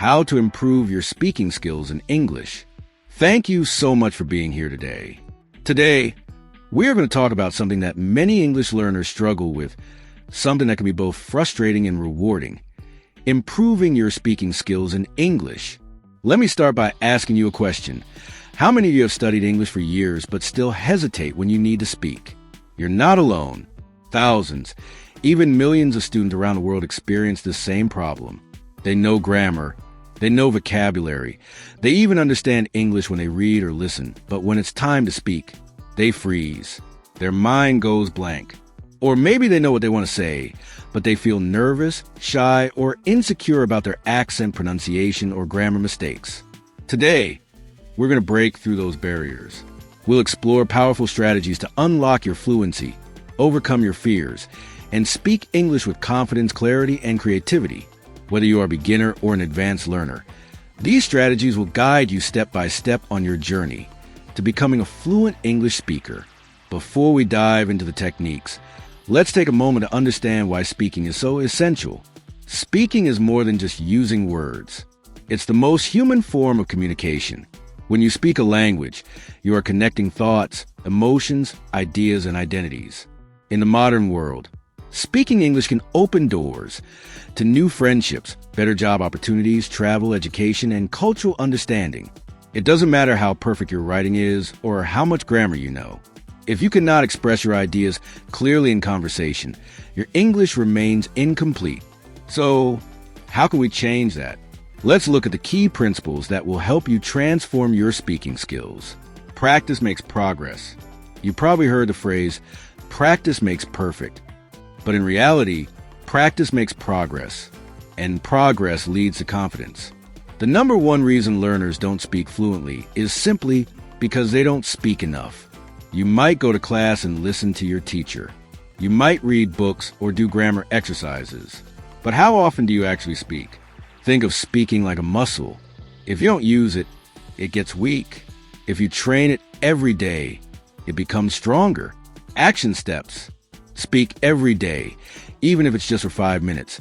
how to improve your speaking skills in English. Thank you so much for being here today. Today, we are going to talk about something that many English learners struggle with, something that can be both frustrating and rewarding: improving your speaking skills in English. Let me start by asking you a question. How many of you have studied English for years but still hesitate when you need to speak? You're not alone. Thousands, even millions of students around the world experience the same problem. They know grammar, they know vocabulary, they even understand English when they read or listen, but when it's time to speak, they freeze. Their mind goes blank. Or maybe they know what they want to say, but they feel nervous, shy, or insecure about their accent, pronunciation, or grammar mistakes. Today, we're going to break through those barriers. We'll explore powerful strategies to unlock your fluency, overcome your fears, and speak English with confidence, clarity, and creativity, whether you are a beginner or an advanced learner. These strategies will guide you step by step on your journey to becoming a fluent English speaker. Before we dive into the techniques, let's take a moment to understand why speaking is so essential. Speaking is more than just using words. It's the most human form of communication. When you speak a language, you are connecting thoughts, emotions, ideas, and identities. In the modern world, speaking English can open doors to new friendships, better job opportunities, travel, education, and cultural understanding. It doesn't matter how perfect your writing is or how much grammar you know. If you cannot express your ideas clearly in conversation, your English remains incomplete. So, how can we change that? Let's look at the key principles that will help you transform your speaking skills. Practice makes progress. You probably heard the phrase, practice makes perfect. But in reality, practice makes progress, and progress leads to confidence. The number one reason learners don't speak fluently is simply because they don't speak enough. You might go to class and listen to your teacher. You might read books or do grammar exercises. But how often do you actually speak? Think of speaking like a muscle. If you don't use it, it gets weak. If you train it every day, it becomes stronger. Action steps. Speak every day, even if it's just for 5 minutes.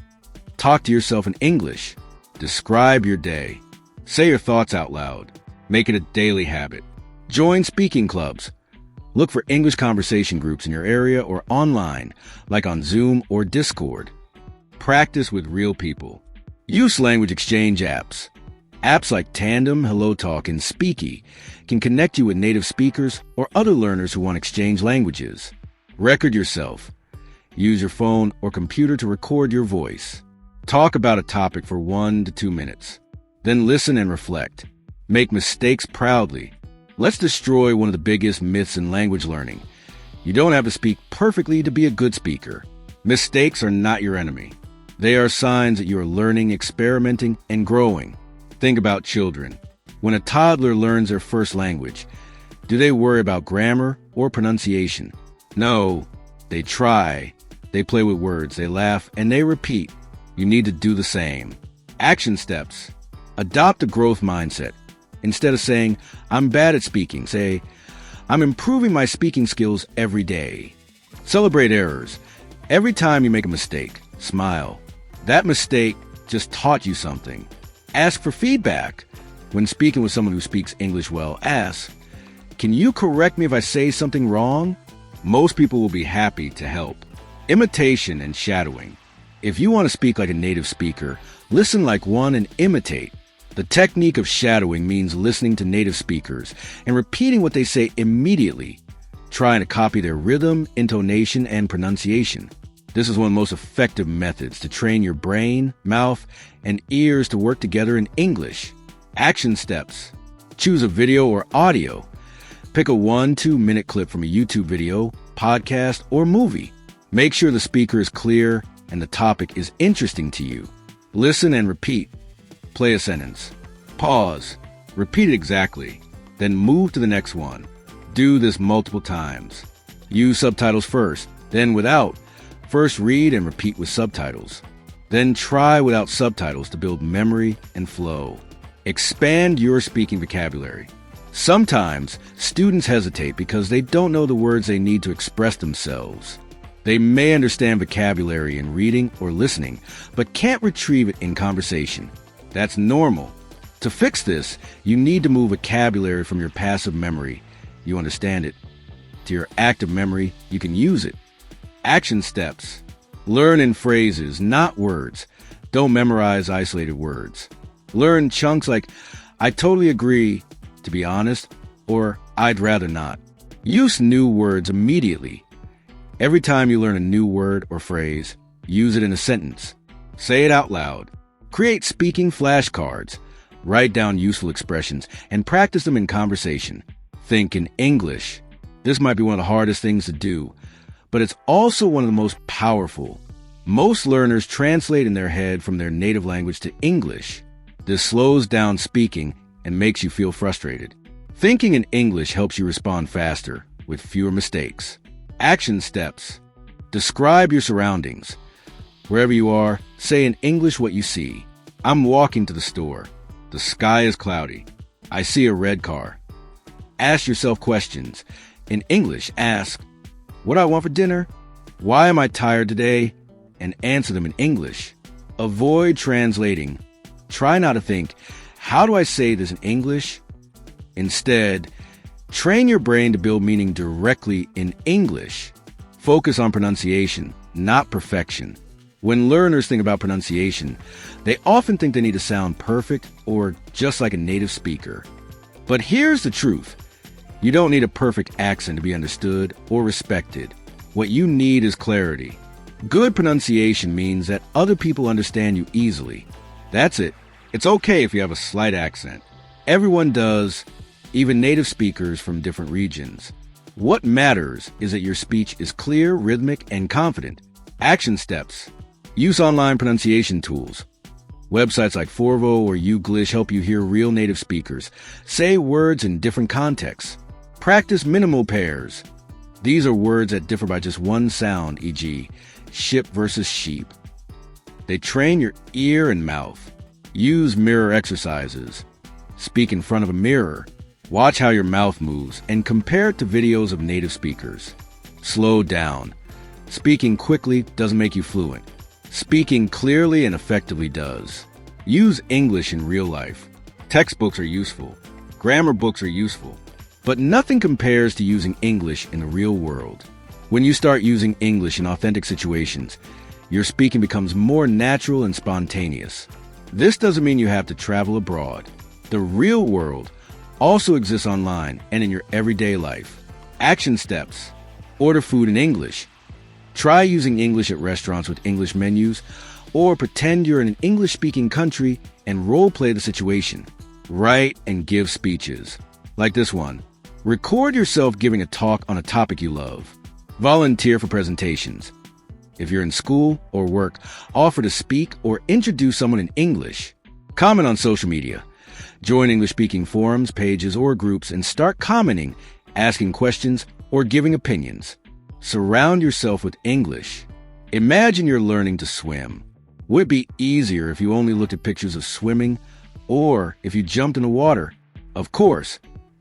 Talk to yourself in English. Describe your day. Say your thoughts out loud. Make it a daily habit. Join speaking clubs. Look for English conversation groups in your area or online, like on Zoom or Discord. Practice with real people. Use language exchange apps. Apps like Tandem, HelloTalk, and Speaky can connect you with native speakers or other learners who want to exchange languages. Record yourself. Use your phone or computer to record your voice. Talk about a topic for 1 to 2 minutes. Then listen and reflect. Make mistakes proudly. Let's destroy one of the biggest myths in language learning. You don't have to speak perfectly to be a good speaker. Mistakes are not your enemy. They are signs that you are learning, experimenting, and growing. Think about children. When a toddler learns their first language, do they worry about grammar or pronunciation? No, they try. They play with words, they laugh, and they repeat. You need to do the same. Action steps. Adopt a growth mindset. Instead of saying, I'm bad at speaking, say, I'm improving my speaking skills every day. Celebrate errors. Every time you make a mistake, smile. That mistake just taught you something. Ask for feedback. When speaking with someone who speaks English well, ask, can you correct me if I say something wrong? Most people will be happy to help. Imitation and shadowing. If you want to speak like a native speaker, listen like one and imitate. The technique of shadowing means listening to native speakers and repeating what they say immediately, trying to copy their rhythm, intonation, and pronunciation. This is one of the most effective methods to train your brain, mouth, and ears to work together in English. Action steps. Choose a video or audio. Pick a 1-2 minute clip from a YouTube video, podcast, or movie. Make sure the speaker is clear and the topic is interesting to you. Listen and repeat. Play a sentence. Pause. Repeat it exactly. Then move to the next one. Do this multiple times. Use subtitles first, then without. First read and repeat with subtitles. Then try without subtitles to build memory and flow. Expand your speaking vocabulary. Sometimes students hesitate because they don't know the words they need to express themselves. They may understand vocabulary in reading or listening, but can't retrieve it in conversation. That's normal. To fix this, you need to move vocabulary from your passive memory, you understand it, to your active memory, you can use it. Action steps. Learn in phrases, not words. Don't memorize isolated words. Learn chunks like, I totally agree, to be honest, or I'd rather not. Use new words immediately. Every time you learn a new word or phrase, use it in a sentence. Say it out loud. Create speaking flashcards. Write down useful expressions and practice them in conversation. Think in English. This might be one of the hardest things to do, but it's also one of the most powerful. Most learners translate in their head from their native language to English. This slows down speaking and makes you feel frustrated. Thinking in English helps you respond faster, with fewer mistakes. Action steps. Describe your surroundings. Wherever you are, say in English what you see. I'm walking to the store. The sky is cloudy. I see a red car. Ask yourself questions. In English, ask, what do I want for dinner? Why am I tired today? And answer them in English. Avoid translating. Try not to think, how do I say this in English? Instead, train your brain to build meaning directly in English. Focus on pronunciation, not perfection. When learners think about pronunciation, they often think they need to sound perfect or just like a native speaker. But here's the truth. You don't need a perfect accent to be understood or respected. What you need is clarity. Good pronunciation means that other people understand you easily. That's it. It's okay if you have a slight accent. Everyone does, even native speakers from different regions. What matters is that your speech is clear, rhythmic, and confident. Action steps. Use online pronunciation tools. Websites like Forvo or Uglish help you hear real native speakers. Say words in different contexts. Practice minimal pairs. These are words that differ by just one sound, e.g., ship versus sheep. They train your ear and mouth. Use mirror exercises. Speak in front of a mirror. Watch how your mouth moves and compare it to videos of native speakers. Slow down. Speaking quickly doesn't make you fluent. Speaking clearly and effectively does. Use English in real life. Textbooks are useful. Grammar books are useful. But nothing compares to using English in the real world. When you start using English in authentic situations, your speaking becomes more natural and spontaneous. This doesn't mean you have to travel abroad. The real world also exists online and in your everyday life. Action steps. Order food in English. Try using English at restaurants with English menus, or pretend you're in an English-speaking country and role-play the situation. Write and give speeches. Like this one. Record yourself giving a talk on a topic you love. Volunteer for presentations. If you're in school or work, offer to speak or introduce someone in English. Comment on social media. Join English-speaking forums, pages, or groups and start commenting, asking questions, or giving opinions. Surround yourself with English. Imagine you're learning to swim. Would it be easier if you only looked at pictures of swimming, or if you jumped in the water? Of course,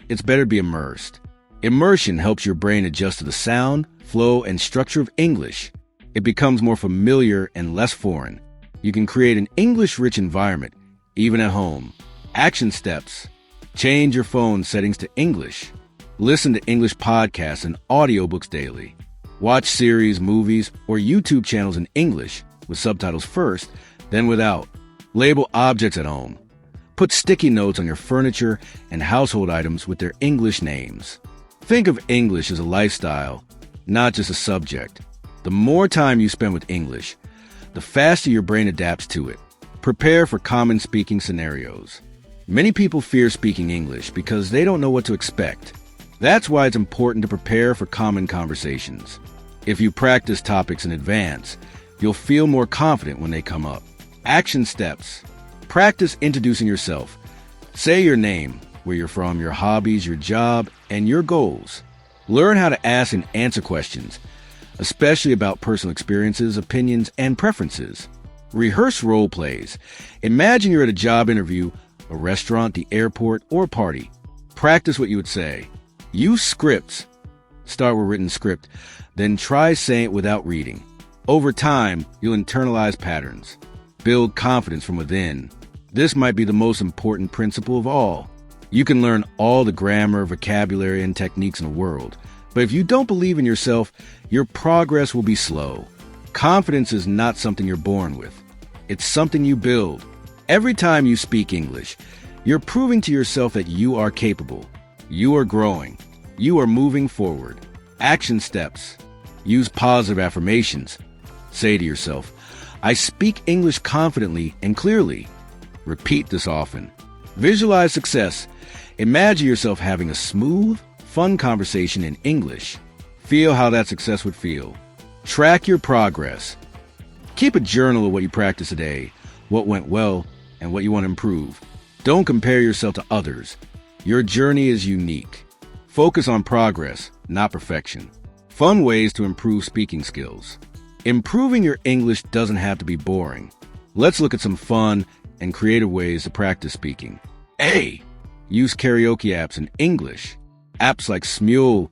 it's better to be immersed. Immersion helps your brain adjust to the sound, flow, and structure of English. It becomes more familiar and less foreign. You can create an English-rich environment, even at home. Action steps. Change your phone settings to English. Listen to English podcasts and audiobooks daily. Watch series, movies, or YouTube channels in English with subtitles first, then without. Label objects at home. Put sticky notes on your furniture and household items with their English names. Think of English as a lifestyle, not just a subject. The more time you spend with English, the faster your brain adapts to it. Prepare for common speaking scenarios. Many people fear speaking English because they don't know what to expect. That's why it's important to prepare for common conversations. If you practice topics in advance, you'll feel more confident when they come up. Action steps. Practice introducing yourself. Say your name, where you're from, your hobbies, your job, and your goals. Learn how to ask and answer questions, especially about personal experiences, opinions, and preferences. Rehearse role plays. Imagine you're at a job interview, a restaurant, the airport, or a party. Practice what you would say. Use scripts. Start with written script, then try saying it without reading. Over time, you'll internalize patterns. Build confidence from within. This might be the most important principle of all. You can learn all the grammar, vocabulary, and techniques in the world, but if you don't believe in yourself, your progress will be slow. Confidence is not something you're born with. It's something you build. Every time you speak English, you're proving to yourself that you are capable. You are growing. You are moving forward. Action steps. Use positive affirmations. Say to yourself, I speak English confidently and clearly. Repeat this often. Visualize success. Imagine yourself having a smooth, fun conversation in English. Feel how that success would feel. Track your progress. Keep a journal of what you practiced today, what went well, and what you want to improve. Don't compare yourself to others. Your journey is unique. Focus on progress, not perfection. Fun ways to improve speaking skills. Improving your English doesn't have to be boring. Let's look at some fun and creative ways to practice speaking. A. Use karaoke apps in English. Apps like Smule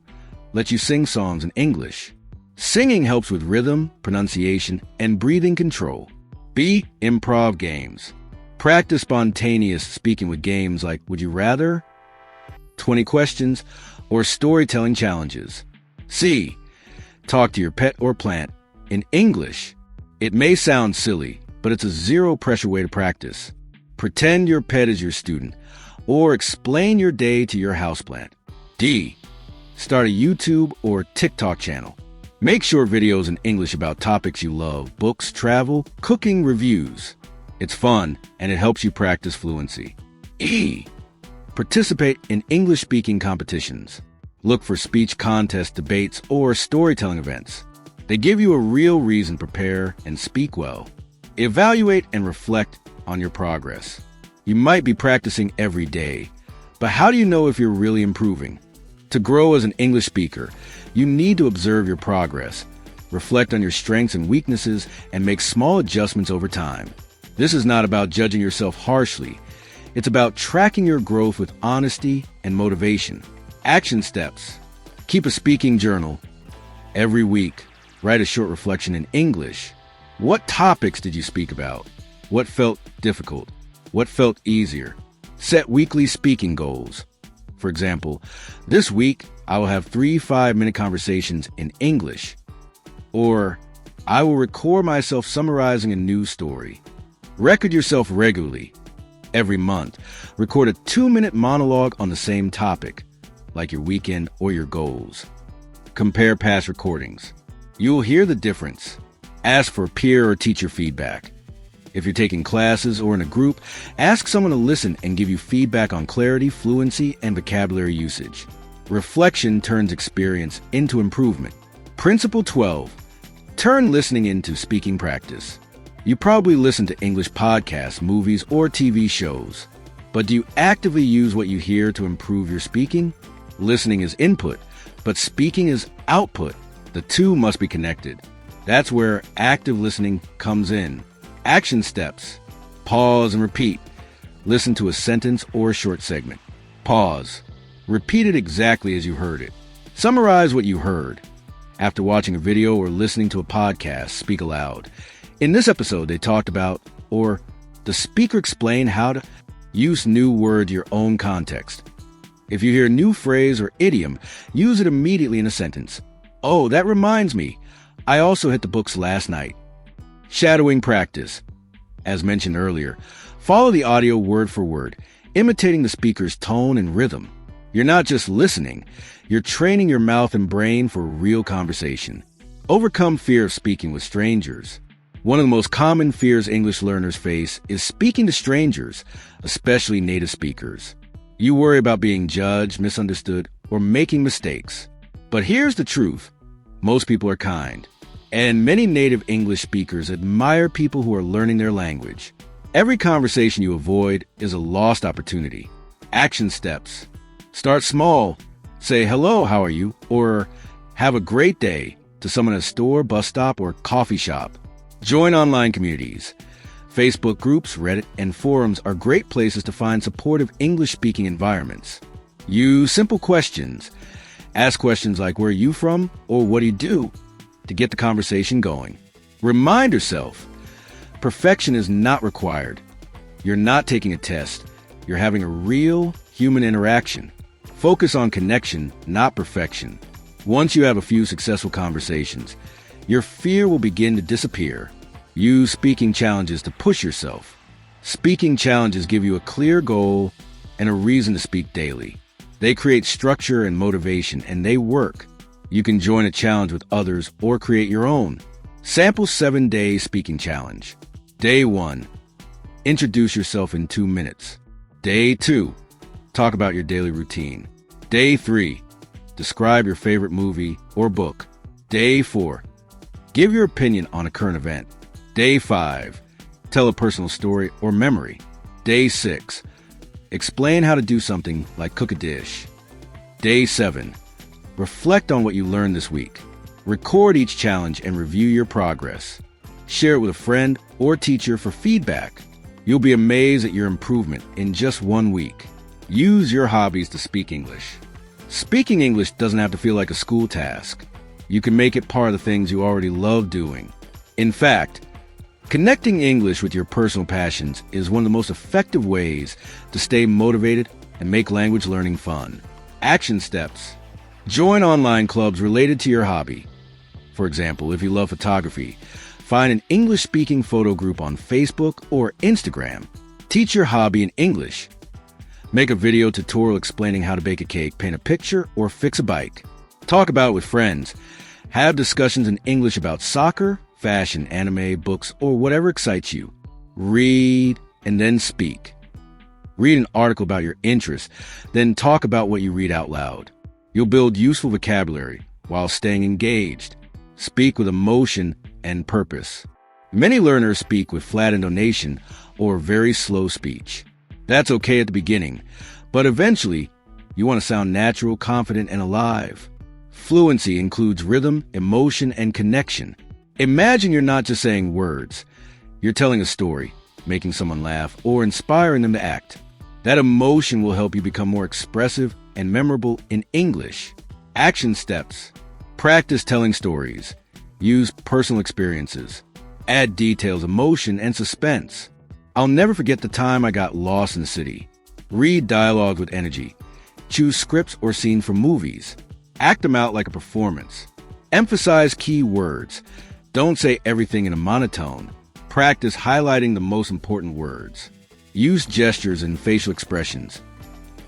let you sing songs in English. Singing helps with rhythm, pronunciation, and breathing control. B. Improv games. Practice spontaneous speaking with games like Would You Rather, 20 Questions, or storytelling challenges. C. Talk to your pet or plant in English. It may sound silly, but it's a zero-pressure way to practice. Pretend your pet is your student, or explain your day to your houseplant. D. Start a YouTube or TikTok channel. Make short videos in English about topics you love, books, travel, cooking, reviews. It's fun, and it helps you practice fluency. E. Participate in English-speaking competitions. Look for speech contests, debates, or storytelling events. They give you a real reason to prepare and speak well. Evaluate and reflect on your progress. You might be practicing every day, but how do you know if you're really improving? To grow as an English speaker, you need to observe your progress, reflect on your strengths and weaknesses, and make small adjustments over time. This is not about judging yourself harshly. It's about tracking your growth with honesty and motivation. Action steps. Keep a speaking journal. Every week, write a short reflection in English. What topics did you speak about? What felt difficult? What felt easier? Set weekly speaking goals. For example, this week, I will have 3 5-minute conversations in English. Or, I will record myself summarizing a news story. Record yourself regularly. Every month, record a 2-minute monologue on the same topic, like your weekend or your goals. Compare past recordings. You will hear the difference. Ask for peer or teacher feedback. If you're taking classes or in a group, ask someone to listen and give you feedback on clarity, fluency, and vocabulary usage. Reflection turns experience into improvement. Principle 12. Turn listening into speaking practice. You probably listen to English podcasts, movies, or TV shows. But do you actively use what you hear to improve your speaking? Listening is input, but speaking is output. The two must be connected. That's where active listening comes in. Action steps. Pause and repeat. Listen to a sentence or a short segment. Pause. Repeat it exactly as you heard it. Summarize what you heard. After watching a video or listening to a podcast, speak aloud. In this episode, they talked about, or the speaker explained how to use new word your own context. If you hear a new phrase or idiom, use it immediately in a sentence. Oh, that reminds me. I also hit the books last night. Shadowing practice. As mentioned earlier, follow the audio word for word, imitating the speaker's tone and rhythm. You're not just listening, you're training your mouth and brain for real conversation. Overcome fear of speaking with strangers. One of the most common fears English learners face is speaking to strangers, especially native speakers. You worry about being judged, misunderstood, or making mistakes. But here's the truth. Most people are kind. And many native English speakers admire people who are learning their language. Every conversation you avoid is a lost opportunity. Action steps. Start small. Say, hello, how are you? Or have a great day to someone at a store, bus stop, or coffee shop. Join online communities. Facebook groups, Reddit, and forums are great places to find supportive English-speaking environments. Use simple questions. Ask questions like, where are you from? Or what do you do? To get the conversation going. Remind yourself, perfection is not required. You're not taking a test. You're having a real human interaction. Focus on connection, not perfection. Once you have a few successful conversations, your fear will begin to disappear. Use speaking challenges to push yourself. Speaking challenges give you a clear goal and a reason to speak daily. They create structure and motivation, and they work. You can join a challenge with others or create your own. Sample 7-day speaking challenge. Day 1. Introduce yourself in 2 minutes. Day 2. Talk about your daily routine. Day 3. Describe your favorite movie or book. Day 4. Give your opinion on a current event. Day 5. Tell a personal story or memory. Day 6. Explain how to do something like cook a dish. Day 7. Reflect on what you learned this week. Record each challenge and review your progress. Share it with a friend or teacher for feedback. You'll be amazed at your improvement in just 1 week. Use your hobbies to speak English. Speaking English doesn't have to feel like a school task. You can make it part of the things you already love doing. In fact, connecting English with your personal passions is one of the most effective ways to stay motivated and make language learning fun. Action steps. Join online clubs related to your hobby. For example, if you love photography, find an English-speaking photo group on Facebook or Instagram. Teach your hobby in English. Make a video tutorial explaining how to bake a cake, paint a picture, or fix a bike. Talk about it with friends. Have discussions in English about soccer, fashion, anime, books, or whatever excites you. Read and then speak. Read an article about your interests, then talk about what you read out loud. You'll build useful vocabulary while staying engaged. Speak with emotion and purpose. Many learners speak with flat intonation or very slow speech. That's okay at the beginning, but eventually, you want to sound natural, confident, and alive. Fluency includes rhythm, emotion, and connection. Imagine you're not just saying words. You're telling a story, making someone laugh, or inspiring them to act. That emotion will help you become more expressive and memorable in English. Action steps. Practice telling stories. Use personal experiences. Add details, emotion, and suspense. I'll never forget the time I got lost in the city. Read dialogue with energy. Choose scripts or scenes from movies. Act them out like a performance. Emphasize key words. Don't say everything in a monotone. Practice highlighting the most important words. Use gestures and facial expressions.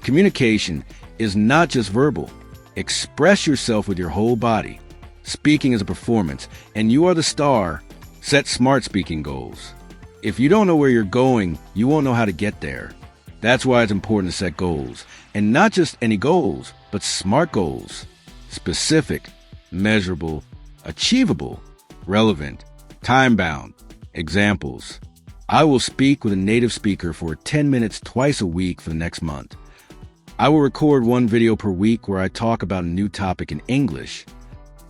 Communication is not just verbal. Express yourself with your whole body. Speaking is a performance, and you are the star. Set smart speaking goals. If you don't know where you're going, you won't know how to get there. That's why it's important to set goals. And not just any goals, but smart goals. Specific, measurable, achievable, relevant, time-bound. Examples. I will speak with a native speaker for 10 minutes twice a week for the next month. I will record 1 video per week where I talk about a new topic in English.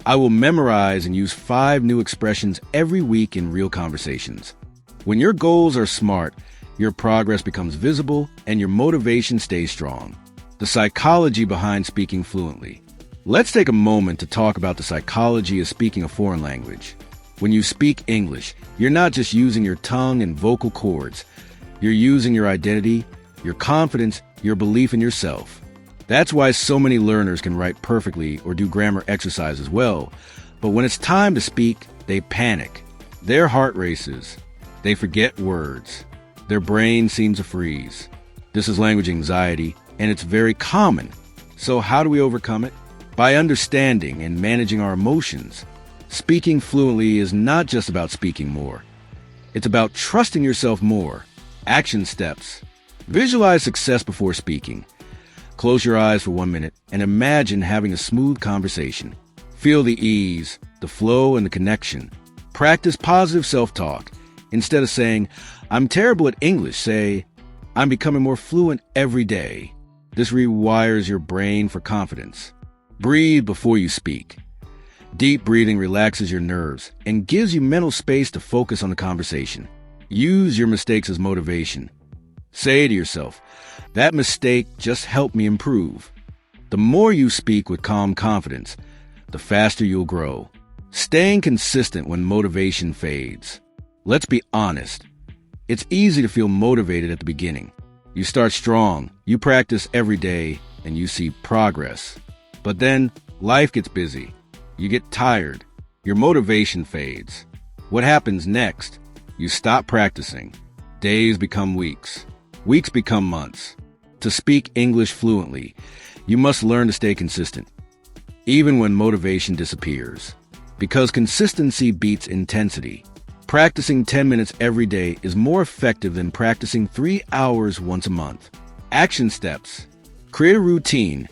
I will memorize and use 5 new expressions every week in real conversations. When your goals are smart, your progress becomes visible and your motivation stays strong. The psychology behind speaking fluently. Let's take a moment to talk about the psychology of speaking a foreign language. When you speak English, you're not just using your tongue and vocal cords. You're using your identity, your confidence, your belief in yourself. That's why so many learners can write perfectly or do grammar exercises well. But when it's time to speak, they panic. Their heart races. They forget words. Their brain seems to freeze. This is language anxiety, and it's very common. So how do we overcome it? By understanding and managing our emotions. Speaking fluently is not just about speaking more. It's about trusting yourself more. Action steps. Visualize success before speaking. Close your eyes for 1 minute and imagine having a smooth conversation. Feel the ease, the flow, and the connection. Practice positive self-talk. Instead of saying, I'm terrible at English, say, I'm becoming more fluent every day. This rewires your brain for confidence. Breathe before you speak. Deep breathing relaxes your nerves and gives you mental space to focus on the conversation. Use your mistakes as motivation. Say to yourself, that mistake just helped me improve. The more you speak with calm confidence, the faster you'll grow. Staying consistent when motivation fades. Let's be honest. It's easy to feel motivated at the beginning. You start strong, you practice every day, and you see progress. But then life gets busy. You get tired. Your motivation fades. What happens next? You stop practicing. Days become weeks. Weeks become months. To speak English fluently, you must learn to stay consistent, even when motivation disappears. Because consistency beats intensity. Practicing 10 minutes every day is more effective than practicing 3 hours once a month. Action steps. Create a routine.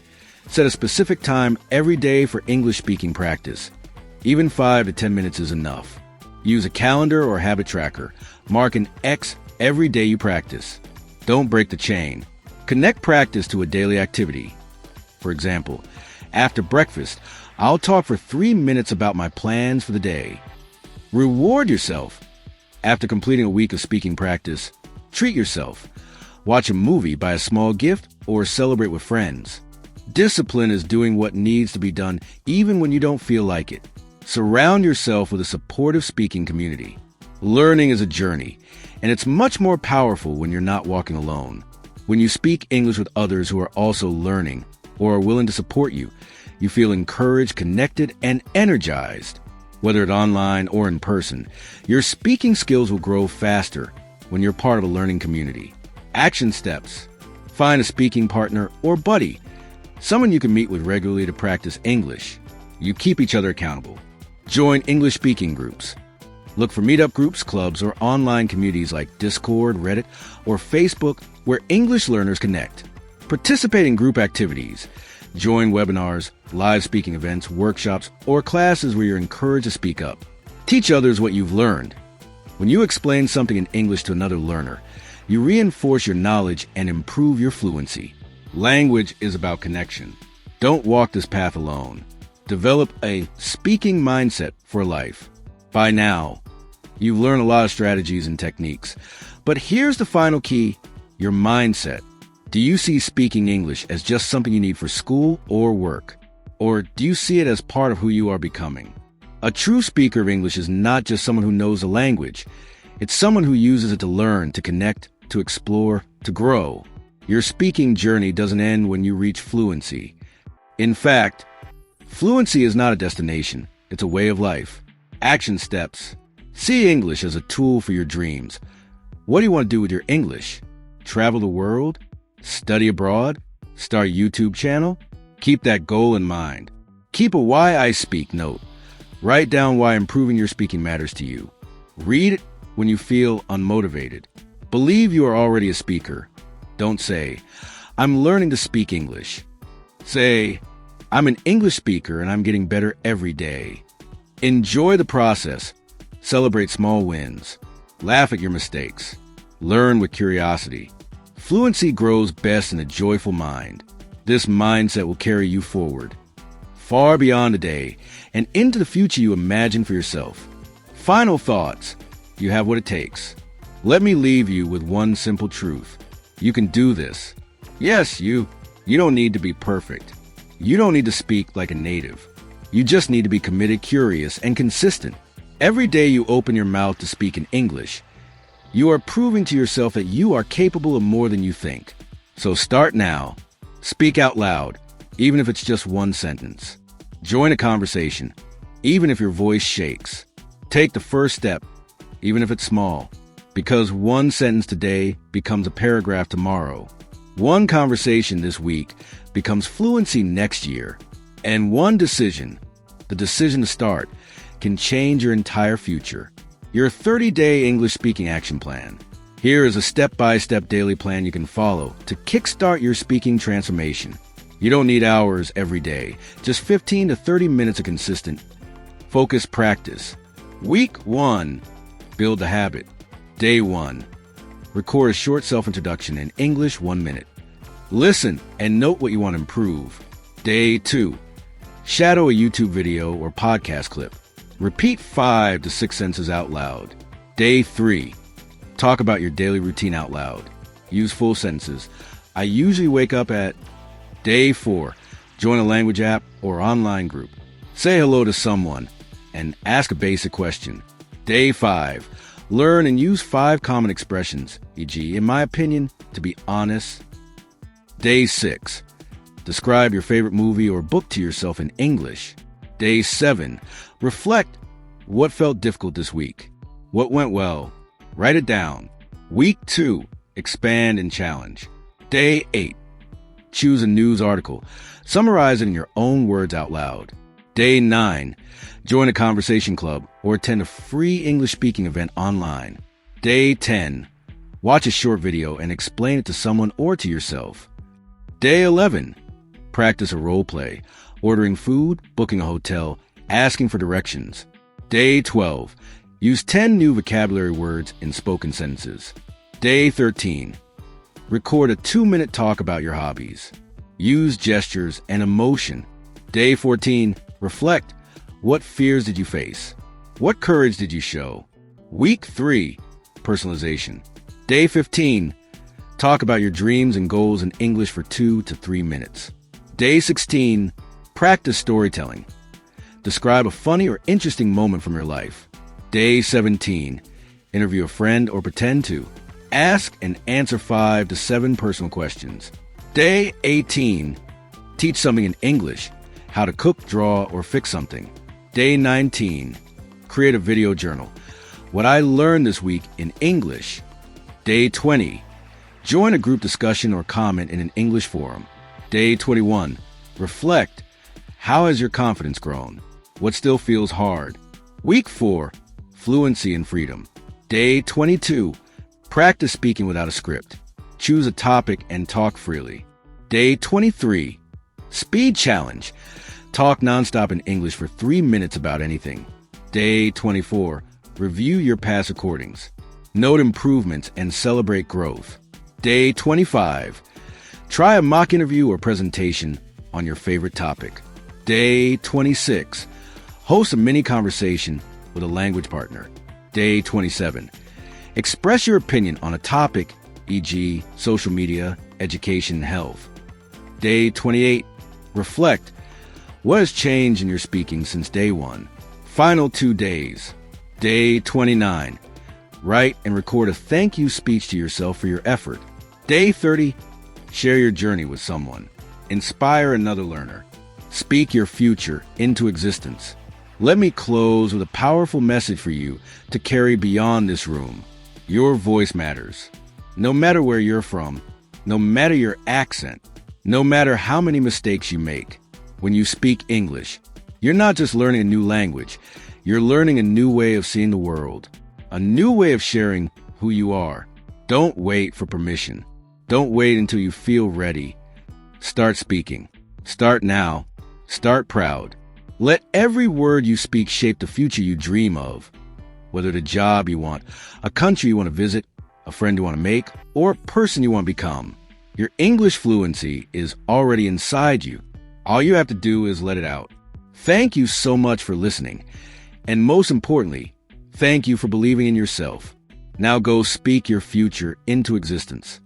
Set a specific time every day for English speaking practice. Even 5 to 10 minutes is enough. Use a calendar or habit tracker. Mark an X every day you practice. Don't break the chain. Connect practice to a daily activity. For example, after breakfast, I'll talk for 3 minutes about my plans for the day. Reward yourself. After completing a week of speaking practice, treat yourself. Watch a movie, buy a small gift, or celebrate with friends. Discipline is doing what needs to be done even when you don't feel like it. Surround yourself with a supportive speaking community. Learning is a journey, and it's much more powerful when you're not walking alone. When you speak English with others who are also learning or are willing to support you, you feel encouraged, connected, and energized. Whether it's online or in person, your speaking skills will grow faster when you're part of a learning community. Action steps. Find a speaking partner or buddy, someone you can meet with regularly to practice English. You keep each other accountable. Join English speaking groups. Look for meetup groups, clubs, or online communities like Discord, Reddit, or Facebook where English learners connect. Participate in group activities. Join webinars, live speaking events, workshops, or classes where you're encouraged to speak up. Teach others what you've learned. When you explain something in English to another learner, you reinforce your knowledge and improve your fluency. Language is about connection. Don't walk this path alone. Develop a speaking mindset for life. By now, you've learned a lot of strategies and techniques. But here's the final key, your mindset. Do you see speaking English as just something you need for school or work? Or do you see it as part of who you are becoming? A true speaker of English is not just someone who knows the language. It's someone who uses it to learn, to connect, to explore, to grow. Your speaking journey doesn't end when you reach fluency. In fact, fluency is not a destination. It's a way of life. Action steps. See English as a tool for your dreams. What do you want to do with your English? Travel the world? Study abroad? Start a YouTube channel? Keep that goal in mind. Keep a why I speak note. Write down why improving your speaking matters to you. Read it when you feel unmotivated. Believe you are already a speaker. Don't say, I'm learning to speak English. Say, I'm an English speaker and I'm getting better every day. Enjoy the process. Celebrate small wins. Laugh at your mistakes. Learn with curiosity. Fluency grows best in a joyful mind. This mindset will carry you forward, far beyond today and into the future you imagine for yourself. Final thoughts. You have what it takes. Let me leave you with one simple truth. You can do this. Yes, you don't need to be perfect. You don't need to speak like a native. You just need to be committed, curious, and consistent. Every day you open your mouth to speak in English, you are proving to yourself that you are capable of more than you think. So start now. Speak out loud, even if it's just one sentence. Join a conversation, even if your voice shakes. Take the first step, even if it's small, because one sentence today becomes a paragraph tomorrow. One conversation this week becomes fluency next year. And one decision, the decision to start, can change your entire future. Your 30-day English speaking action plan. Here is a step-by-step daily plan you can follow to kickstart your speaking transformation. You don't need hours every day, just 15 to 30 minutes of consistent, focused practice. Week 1, build the habit. Day 1, record a short self-introduction in English 1 minute. Listen and note what you want to improve. Day 2, shadow a YouTube video or podcast clip. Repeat 5 to 6 sentences out loud. Day 3, talk about your daily routine out loud. Use full sentences. I usually wake up at. Day 4, join a language app or online group. Say hello to someone and ask a basic question. Day 5, Learn and use 5 common expressions, e.g., in my opinion, to be honest. Day 6. Describe your favorite movie or book to yourself in English. Day 7. Reflect. What felt difficult this week? What went well? Write it down. Week 2. Expand and challenge. Day 8. Choose a news article. Summarize it in your own words out loud. Day 9. Join a conversation club or attend a free English speaking event online. Day 10. Watch a short video and explain it to someone or to yourself. Day 11. Practice a role play, ordering food, booking a hotel, asking for directions. Day 12. Use 10 new vocabulary words in spoken sentences. Day 13. Record a 2-minute talk about your hobbies. Use gestures and emotion. Day 14. Reflect. What fears did you face? What courage did you show? Week 3. Personalization. Day 15. Talk about your dreams and goals in English for 2 to 3 minutes. Day 16. Practice storytelling. Describe a funny or interesting moment from your life. Day 17. Interview a friend or pretend to. Ask and answer 5 to 7 personal questions. Day 18. Teach something in English. How to cook, draw, or fix something. Day 19. Create a video journal. What I learned this week in English. Day 20. Join a group discussion or comment in an English forum. Day 21. Reflect. How has your confidence grown? What still feels hard? Week 4. Fluency and freedom. Day 22. Practice speaking without a script. Choose a topic and talk freely. Day 23. Speed challenge. Talk nonstop in English for 3 minutes about anything. Day 24. Review your past recordings. Note improvements and celebrate growth. Day 25. Try a mock interview or presentation on your favorite topic. Day 26. Host a mini conversation with a language partner. Day 27. Express your opinion on a topic, e.g., social media, education, health. Day 28. Reflect. What has changed in your speaking since day 1? Final 2 days. Day 29. Write and record a thank you speech to yourself for your effort. Day 30. Share your journey with someone. Inspire another learner. Speak your future into existence. Let me close with a powerful message for you to carry beyond this room. Your voice matters. No matter where you're from, no matter your accent, no matter how many mistakes you make, when you speak English, you're not just learning a new language, you're learning a new way of seeing the world, a new way of sharing who you are. Don't wait for permission. Don't wait until you feel ready. Start speaking. Start now. Start proud. Let every word you speak shape the future you dream of. Whether the job you want, a country you want to visit, a friend you want to make, or a person you want to become. Your English fluency is already inside you. All you have to do is let it out. Thank you so much for listening. And most importantly, thank you for believing in yourself. Now go speak your future into existence.